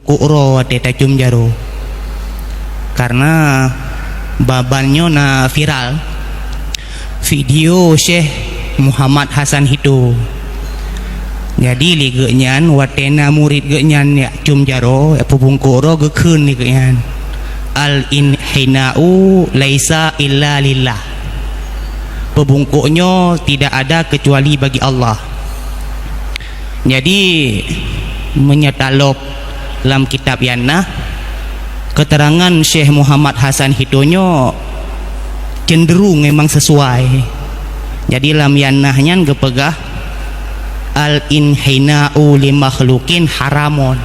pebungkuk ro ate tajum jaro karena babannya na viral video Syekh Muhammad Hasan Hito. Jadi ligenyan watena murid genyan ya cum jaro ya pebungkuk ro gekun ligenyan al inhina'u laisa illa lillah, pebungkuknya tidak ada kecuali bagi Allah. Jadi menyetalop dalam kitab Yannah keterangan Syekh Muhammad Hasan Hitonyo cenderung memang sesuai. Jadi dalam Yannahnya gepegah al inhina'u li makhlukin haramon.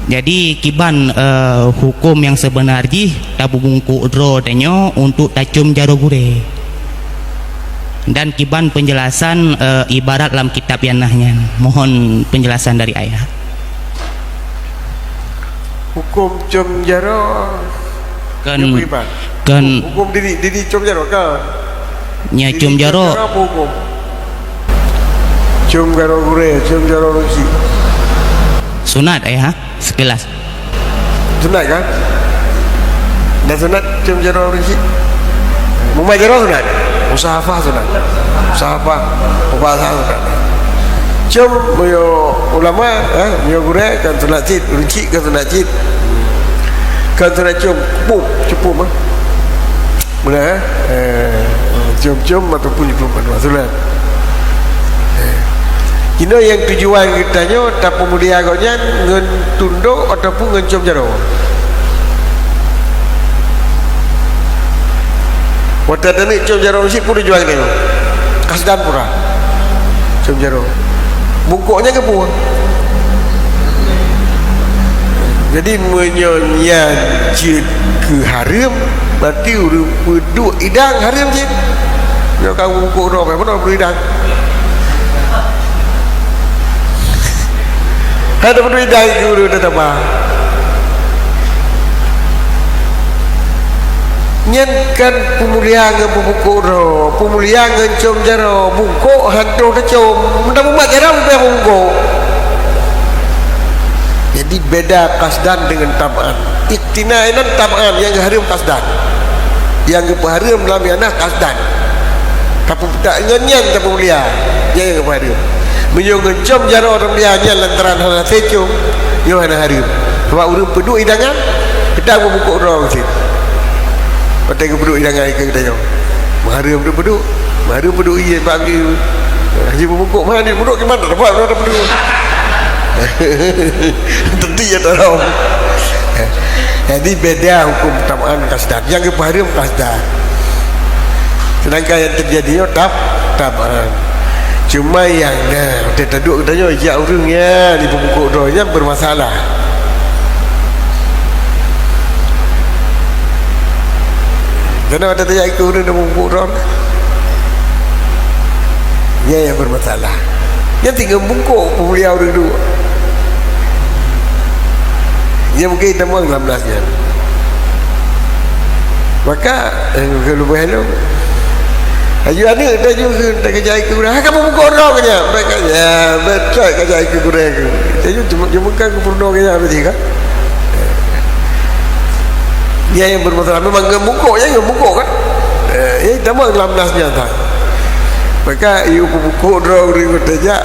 Jadi kiban hukum yang sebenarnya tabu bungkuk dro denyo untuk tacum jaro gure. Dan kiban penjelasan ibarat dalam kitab Yannahnya. Mohon penjelasan dari ayah. Hukum cum jaro Kan hukum diri cum jaro kan nya cum jaro hukum cum jaro gure cum jaro rusi sunat ayah sekelas sunat kan dan sunat cum jaro rusi mumai jaro sunat musafah sunat musafah ubasa sunat cum yo ulama yo gure kan sunat cit rusi kan sunat cit kan sunat cum cupu mah boleh cum ataupun cupu sunat. Ini yang tujuan kitanya tak pemulia agaknya ngen tunduk ataupun ngen cum jaro. Waktu tadi cum jaro mesti pun dijual ni. Kasdan pura. Cum jaro. Bungkuknya ke pun. Jadi menyonya jid ke haram berarti duduk idang haram jid. Kalau kamu bungkuk dah mana perlu idang. Ada penduduk dari guru tetap nyankan pemulihan ke bungkuk ro pemulihan ke cum jaro bungkuk hantu ke cum mudah mudah jarang mudah bungkuk. Jadi beda kasdan dengan tamaan. Iktinainan tamaan yang haram kasdan, yang haram dalam yana kasdan. Tapi tak nyanyian tak pemulihan yang haram. Menyongen cum jaro orang dia lantaran hana secum yo hana harim sebab urang peduk idangan kita membukuk orang sit patai ke peduk idangan ke kita yo harim tu peduk harim peduk iya bagi haji membukuk mana dia peduk ke mana dapat orang peduk tentu ya tahu. Jadi beda hukum tamaan kasdan yang ke harim kasdan, sedangkan yang terjadinya tamaan. Cuma yang kita duduk katanya ya orangnya di pembungkuk doanya bermasalah. Karena ada tanya ikut orang di pembungkuk doang ya yang bermasalah. Yang tinggal bungkuk pemulia orang dua. Yang mungkin kita mahu 16-nya. Maka kalau boleh ayu ada dah juga tak kerja ikut kurang. Kamu buka orang kaya. Mereka ya betul kerja ikut kurang. Jadi cuma kan kupurno kaya berarti kan. Dia yang bermasalah memang ngemukuk ya ngemukuk kan. Ya tambah 16-nya tak. Maka iu buku orang ringut aja.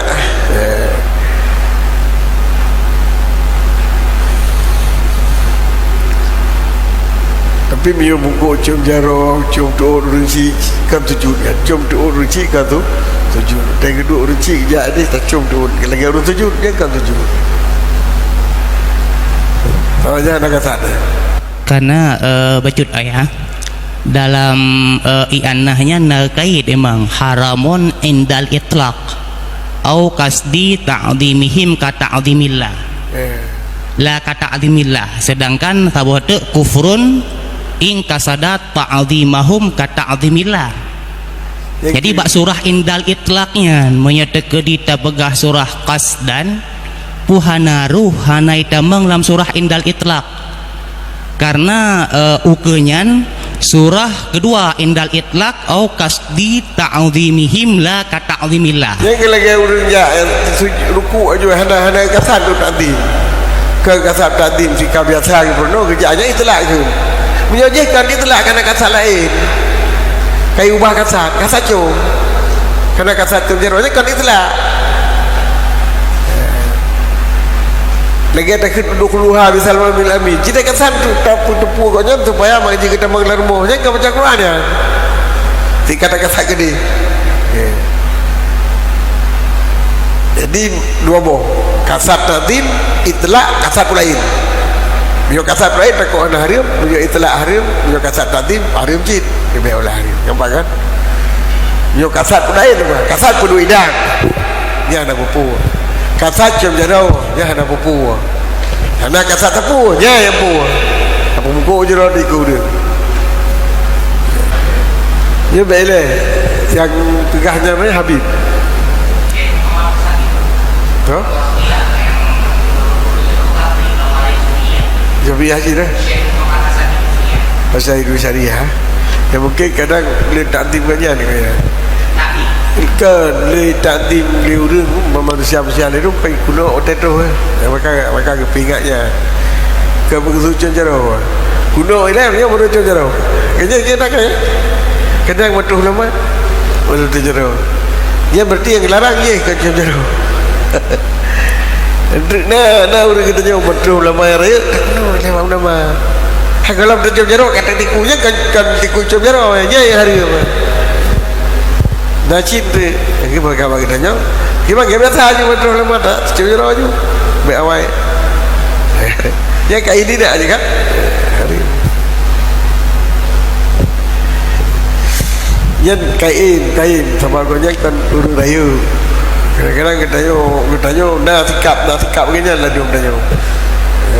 Tapi mio buku cum jaro cum tu ruci kan tujuh kan cum tu ruci kan tu tujuh dan kedua ruci je ada tak cum tu lagi orang tujuh dia kan tujuh soalnya nak kata karena bacut ayah dalam i'annahnya nakait emang haramun indal itlaq au kasdi ta'dhimihim ka ta'dhimillah la ka ta'dhimillah, sedangkan sabatu kufrun in kasadat ta'dhimahum ka ta'dhimillah. Jadi bak surah indal itlaqnya menyatakan kita begah surah qasdan puhanaruh hanai tamang dalam surah indal itlaq karena ukenyan surah kedua indal itlaq au kasdi ta'dhimihim la ka ta'dhimillah. Yang lagi urang ya ruku aja hana kasan tu tadi ke kasat tadim sikap biasa penuh kerjanya itulah itu menyojihkan itulah karena kasat lain kayak ubah kasat cung karena kasat tu jeronya kan itulah lagi ada keduduk luha misal mamil amin jika kasat tu tepu koknya supaya maju kita menggelar mohnya ke baca Quran ya jika kata kasat gede jadi dua boh kasat tadim itulah kasat lain bio kasat lain takut anak harim bio itulah harim bio kasat tadim harim cid dia olah harim nampak kan bio kasat lain kasat penuh idang dia ada pupu kasat jam jarau dia ada pupu karena kasat tepu dia yang pupu apa muka jarau di kuda dia bela yang pegahnya namanya Habib huh? Jadi haji dah pasal itu syariah yang mungkin kadang boleh takdim kajian kan boleh takdim boleh urang manusia-manusia itu pergi kuno otak tu maka kepingatnya ke pengesucian jarau kuno ini dia baru tu jarau kerja kita kan kadang betul lama baru tu jarau dia berarti yang larang ye ke jarau nah orang kita jauh betul lama raya tak kenal nama kalau betul jarok kata tikunya kan tiku cum jarok aja ya hari apa dah cinta gimana kita tanya gimana biasa aja betul lama tak cum jarok aja baik awal ya kayak ini dah aja kan hari yang kain sama gonya kan urut rayu kadang-kadang kita tanya dah sikap begini lah dia tanya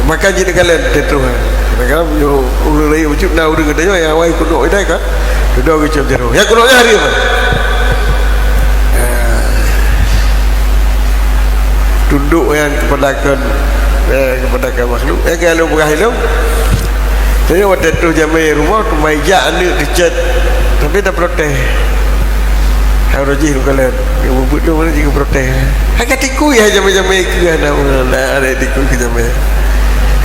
maka jadi kalian tentu kadang-kadang urut rayu macam dah urut kita tanya yang awal kuduk ini kan kuduk macam jeruh yang kuduknya hari apa tunduk yang kepada makhluk kalau bukan hilang jadi waktu itu jamai rumah tu meja anak dicat tapi dah protes harus jiru kalian yang membuat tu mana juga protes agak tiku ya jamai-jamai ke ada tiku ke jamai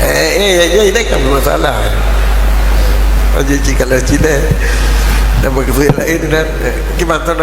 ya ini kan masalah aja jika lah Cina dan begitu lain dan gimana tu